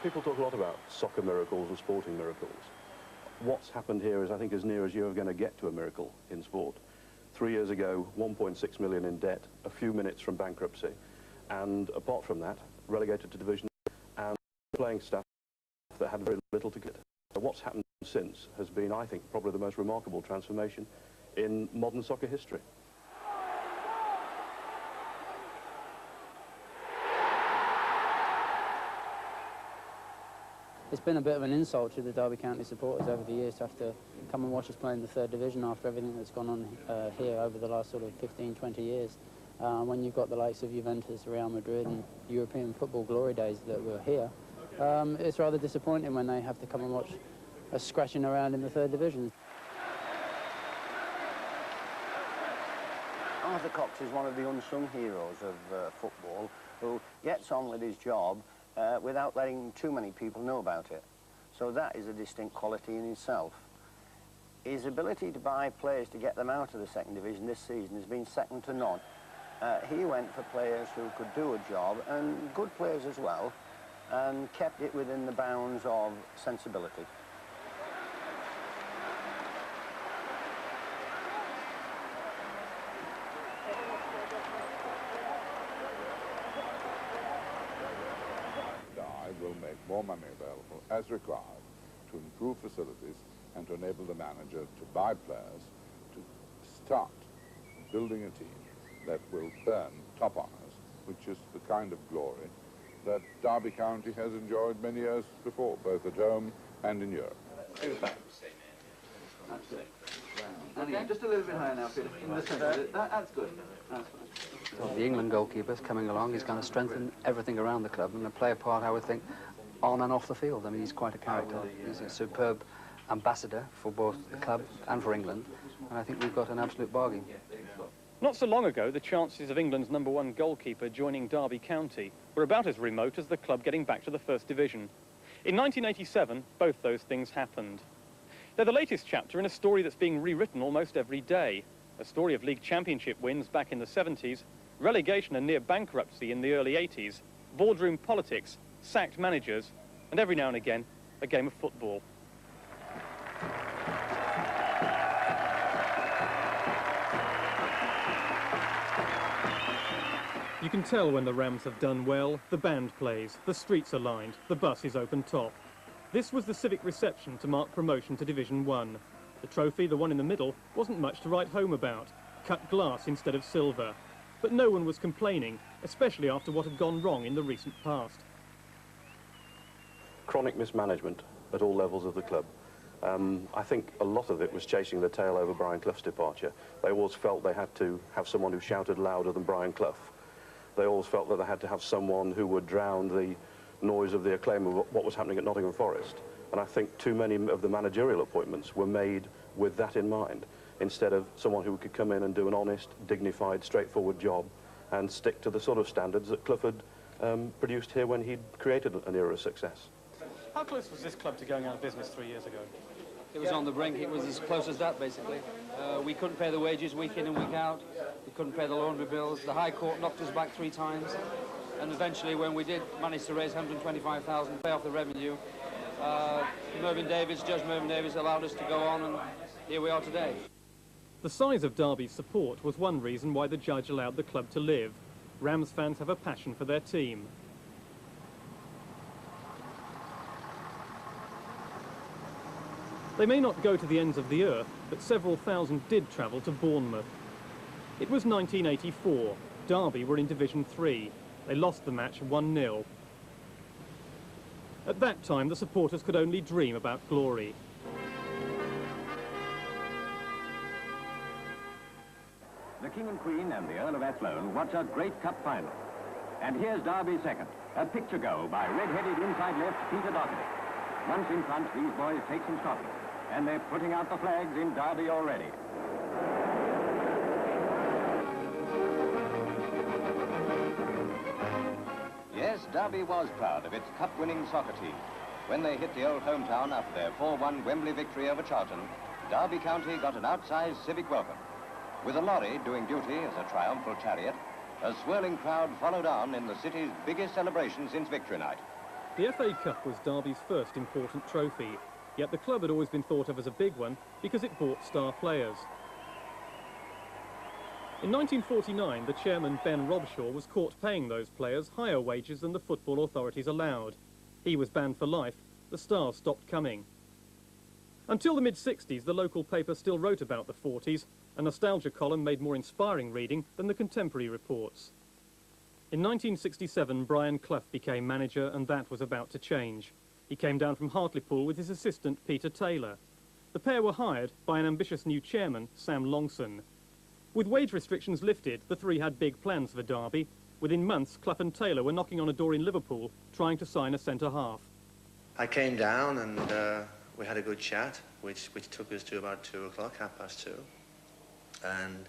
People talk a lot about soccer miracles and sporting miracles. What's happened here is, I think, as near as you're going to get to a miracle in sport. 3 years ago, 1.6 million in debt, a few minutes from bankruptcy, and apart from that, relegated to Division and playing staff that had very little to get. What's happened since has been, I think, probably the most remarkable transformation in modern soccer history. It's been a bit of an insult to the Derby County supporters over the years to have to come and watch us play in the 3rd Division after everything that's gone on here over the last sort of 15, 20 years. When you've got the likes of Juventus, Real Madrid and European football glory days that were here, it's rather disappointing when they have to come and watch us scratching around in the 3rd Division. Arthur Cox is one of the unsung heroes of football, who gets on with his job without letting too many people know about it. So that is a distinct quality in itself. His ability to buy players to get them out of the 2nd Division this season has been second to none. He went for players who could do a job, and good players as well, and kept it within the bounds of sensibility. Will make more money available as required to improve facilities and to enable the manager to buy players, to start building a team that will earn top honours, which is the kind of glory that Derby County has enjoyed many years before, both at home and in Europe. Okay, just a little bit higher now, Peter. In the centre. That's good. That's fine. Well, the England goalkeeper's coming along. He's going to strengthen everything around the club and play a part, I would think, on and off the field. I mean, he's quite a character. He's a superb ambassador for both the club and for England, and I think we've got an absolute bargain. Not so long ago, the chances of England's #1 goalkeeper joining Derby County were about as remote as the club getting back to the 1st Division. In 1987, both those things happened. They're the latest chapter in a story that's being rewritten almost every day. A story of league championship wins back in the 70s, relegation and near bankruptcy in the early 80s, boardroom politics, sacked managers, and every now and again, a game of football. You can tell when the Rams have done well. The band plays, the streets are lined, the bus is open top. This was the civic reception to mark promotion to Division 1. The trophy, the one in the middle, wasn't much to write home about. Cut glass instead of silver. But no one was complaining, especially after what had gone wrong in the recent past. Chronic mismanagement at all levels of the club. I think a lot of it was chasing the tail over Brian Clough's departure. They always felt they had to have someone who shouted louder than Brian Clough. They always felt that they had to have someone who would drown the noise of the acclaim of what was happening at Nottingham Forest. And I think too many of the managerial appointments were made with that in mind, instead of someone who could come in and do an honest, dignified, straightforward job and stick to the sort of standards that Clough had produced here when he'd created an era of success. How close was this club to going out of business 3 years ago? It was on the brink. It was as close as that, basically. We couldn't pay the wages week in and week out. We couldn't pay the laundry bills. The High Court knocked us back 3 times. And eventually, when we did manage to raise £125,000, pay off the revenue, Judge Mervyn Davies allowed us to go on, and here we are today. The size of Derby's support was one reason why the judge allowed the club to live. Rams fans have a passion for their team. They may not go to the ends of the earth, but several thousand did travel to Bournemouth. It was 1984. Derby were in Division 3. They lost the match 1-0. At that time, the supporters could only dream about glory. The King and Queen and the Earl of Athlone watch a great cup final. And here's Derby second. A picture goal by red-headed inside left Peter Doherty. Once in front, these boys take some stopping. And they're putting out the flags in Derby already. Yes, Derby was proud of its cup-winning soccer team. When they hit the old hometown after their 4-1 Wembley victory over Charlton, Derby County got an outsized civic welcome. With a lorry doing duty as a triumphal chariot, a swirling crowd followed on in the city's biggest celebration since victory night. The FA Cup was Derby's first important trophy, yet the club had always been thought of as a big one because it bought star players. In 1949, the chairman, Ben Robshaw, was caught paying those players higher wages than the football authorities allowed. He was banned for life. The stars stopped coming. Until the mid-60s, the local paper still wrote about the 40s, a nostalgia column made more inspiring reading than the contemporary reports. In 1967, Brian Clough became manager, and that was about to change. He came down from Hartlepool with his assistant, Peter Taylor. The pair were hired by an ambitious new chairman, Sam Longson. With wage restrictions lifted, the three had big plans for Derby. Within months, Clough and Taylor were knocking on a door in Liverpool, trying to sign a centre-half. I came down and we had a good chat, which took us to about 2 o'clock, 2:30. And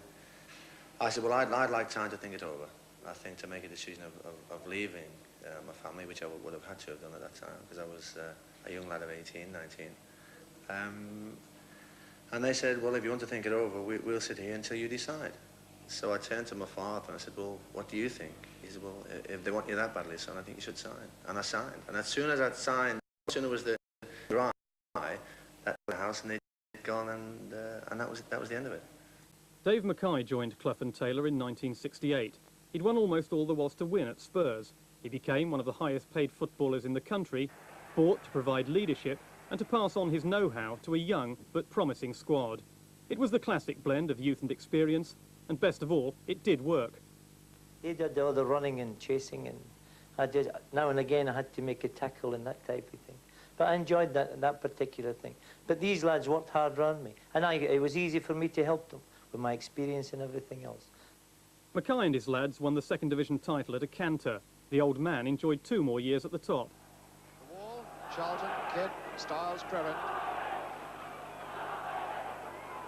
I said, well, I'd like time to think it over. I think to make a decision of leaving my family, which I would have had to have done at that time, because I was a young lad of 18, 19. And they said, well, if you want to think it over, we'll sit here until you decide. So I turned to my father and I said, well, what do you think? He said, well, if they want you that badly, son, I think you should sign. And I signed. And as soon as I'd signed, as soon as it was the dry, that was the house, and they'd gone, and that was the end of it. Dave Mackay joined Clough and Taylor in 1968. He'd won almost all there was to win at Spurs. He became one of the highest paid footballers in the country, bought to provide leadership and to pass on his know-how to a young but promising squad. It was the classic blend of youth and experience, and best of all, it did work. He did all the running and chasing, and I did, now and again I had to make a tackle and that type of thing. But I enjoyed that particular thing. But these lads worked hard around me, and it was easy for me to help them with my experience and everything else. Mackay and his lads won the second division title at a canter. The old man enjoyed 2 more years at the top. The wall, Charlton, Kidd, Styles, Trevin.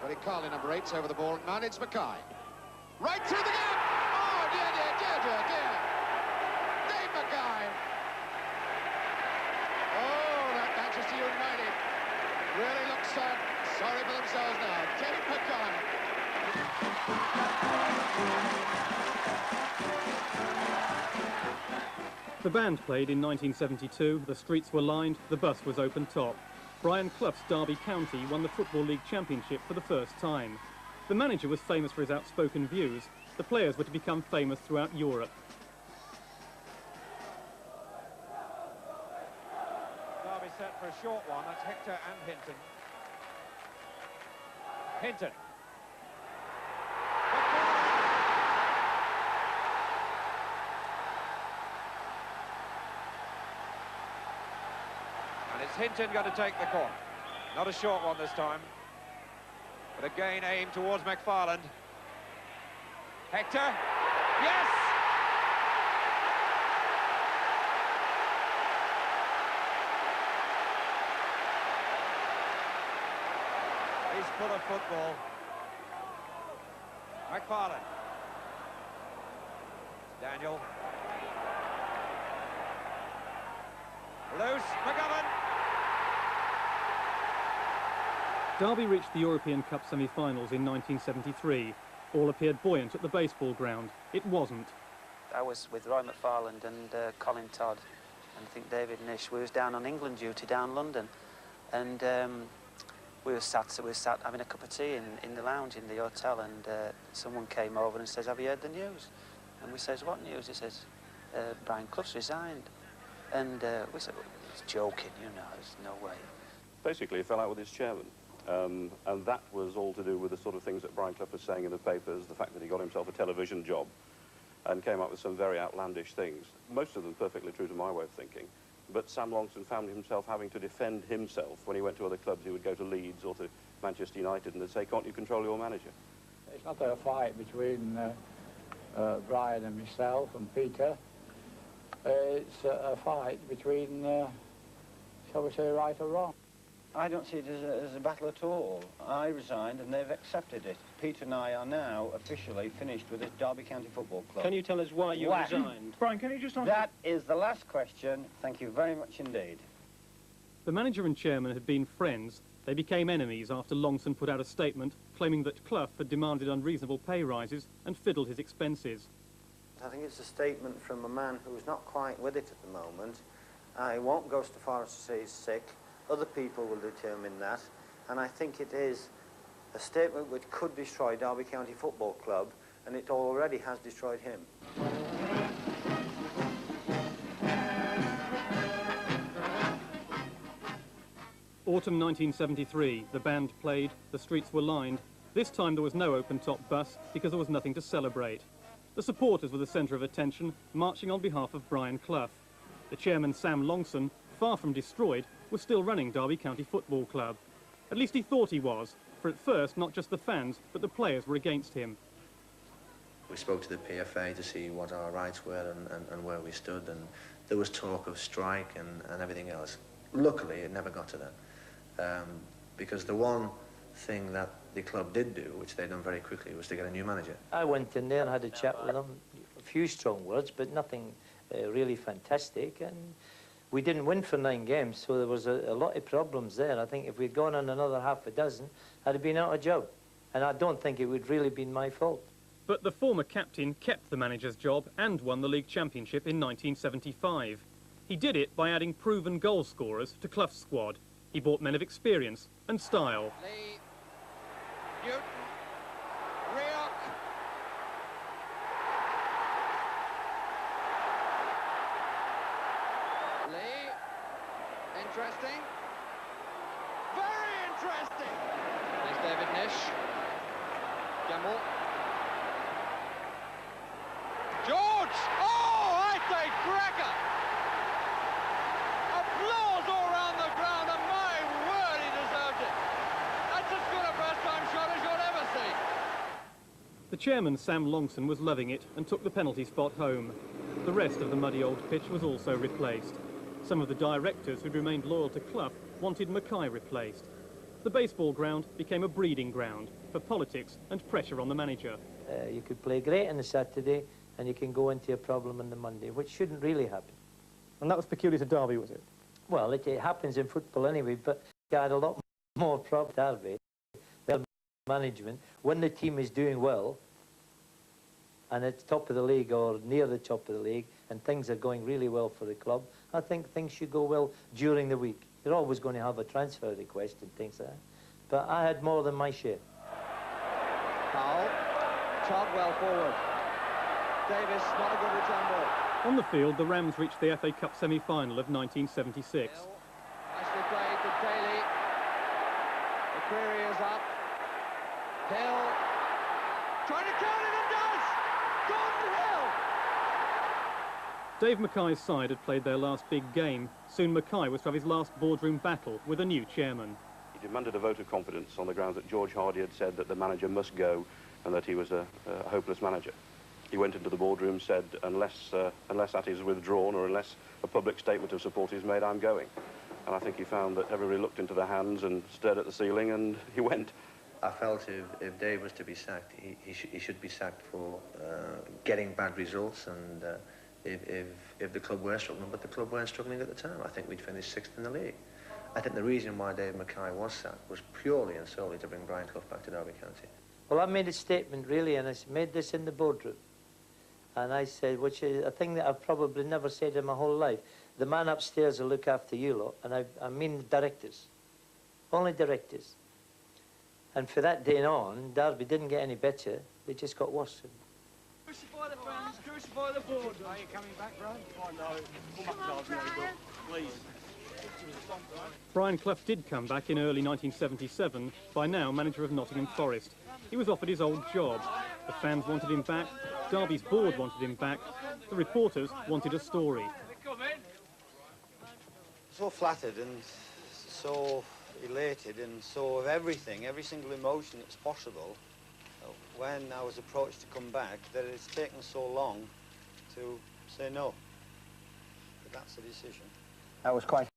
Very Carley, number 8's over the ball. Now it's Mackay. Right through the gap! Oh, dear, dear, dear, dear, dear. Dave Mackay. Oh, that Manchester United really looks sorry for themselves now. Dave Mackay. The band played in 1972, the streets were lined, the bus was open top. Brian Clough's Derby County won the Football League Championship for the first time. The manager was famous for his outspoken views. The players were to become famous throughout Europe. Derby set for a short one. That's Hector and Hinton. Hinton. And it's Hinton going to take the corner. Not a short one this time, but again aimed towards McFarland. Hector. Yes! He's full of football. McFarland. Daniel. Loose. McGovern. Derby reached the European Cup semi-finals in 1973. All appeared buoyant at the baseball ground. It wasn't. I was with Roy McFarland and Colin Todd and I think David Nish. We was down on England duty down London, and we were sat having a cup of tea in the lounge in the hotel, and someone came over and says, "Have you heard the news?" And we says, "What news?" He says, "Brian Clough's resigned." And we said, well, "He's joking, you know, there's no way." Basically, he fell out with his chairman. And that was all to do with the sort of things that Brian Clough was saying in the papers, the fact that he got himself a television job and came up with some very outlandish things, most of them perfectly true to my way of thinking. But Sam Longson found himself having to defend himself when he went to other clubs. He would go to Leeds or to Manchester United and they'd say, "Can't you control your manager?" It's not a fight between Brian and myself and Peter. It's a fight between, shall we say, right or wrong. I don't see it as a battle at all. I resigned and they've accepted it. Peter and I are now officially finished with the Derby County Football Club. Can you tell us why you resigned? Brian, can you just answer? That is the last question. Thank you very much indeed. The manager and chairman had been friends. They became enemies after Longson put out a statement claiming that Clough had demanded unreasonable pay rises and fiddled his expenses. I think it's a statement from a man who's not quite with it at the moment, I won't go so far as to say he's sick. Other people will determine that. And I think it is a statement which could destroy Derby County Football Club, and it already has destroyed him. Autumn 1973, the band played, the streets were lined. This time there was no open-top bus because there was nothing to celebrate. The supporters were the centre of attention, marching on behalf of Brian Clough. The chairman, Sam Longson, far from destroyed, was still running Derby County Football Club. At least he thought he was, for at first not just the fans, but the players were against him. We spoke to the PFA to see what our rights were and where we stood, and there was talk of strike and everything else. Luckily, it never got to that. Because the one thing that the club did do, which they done very quickly, was to get a new manager. I went in there and had a chat with him, a few strong words, but nothing really fantastic, and we didn't win for 9 games, so there was a lot of problems there. I think if we'd gone on another half a dozen, I'd have been out of job, and I don't think it would really been my fault. But the former captain kept the manager's job and won the league championship in 1975. He did it by adding proven goal scorers to Clough's squad. He bought men of experience and style. Lee, Newton, Rioch. Lee, interesting. Very interesting. There's David Nish. Gamble. George! Oh, I say cracker! Applause all around the ground, and my word, he deserved it. That's as good a first-time shot as you'll ever see. The chairman, Sam Longson, was loving it and took the penalty spot home. The rest of the muddy old pitch was also replaced. Some of the directors who'd remained loyal to Clough wanted Mackay replaced. The baseball ground became a breeding ground for politics and pressure on the manager. You could play great on the Saturday, and you can go into a problem on the Monday, which shouldn't really happen. And that was peculiar to Derby, was it? Well, it happens in football anyway, but I had a lot more problem at Derby. Well, management, when the team is doing well, and it's top of the league or near the top of the league, and things are going really well for the club, I think things should go well during the week. They're always going to have a transfer request and things like that. But I had more than my share. Powell, Chardwell forward. Davis, not a good return ball. On the field, the Rams reached the FA Cup semi-final of 1976. Hill, nicely played to Daly. The query is up. Hill, trying to turn it and does! Gordon Hill! Dave Mackay's side had played their last big game. Soon Mackay was to have his last boardroom battle with a new chairman. He demanded a vote of confidence on the grounds that George Hardy had said that the manager must go and that he was a hopeless manager. He went into the boardroom, said, unless that is withdrawn or unless a public statement of support is made, I'm going. And I think he found that everybody looked into their hands and stared at the ceiling, and he went. I felt if Dave was to be sacked, he should be sacked for getting bad results, and if the club were struggling, but the club weren't struggling at the time. I think we'd finished 6th in the league. I think the reason why Dave Mackay was sacked was purely and solely to bring Brian Clough back to Derby County. Well, I made a statement, really, and I made this in the boardroom. And I said, which is a thing that I've probably never said in my whole life, the man upstairs will look after you lot, and I mean directors, only directors. And for that day on, Derby didn't get any better, they just got worse. Crucify the fans, crucify the board. Are you coming back, Brian? Oh, no. Come on, Brian. Please. Brian Clough did come back in early 1977, by now manager of Nottingham Forest. He was offered his old job. The fans wanted him back, Derby's board wanted him back, the reporters wanted a story. So flattered and so elated and so of everything, every single emotion that's possible, when I was approached to come back, that it's taken so long to say no. But that's the decision. I was quite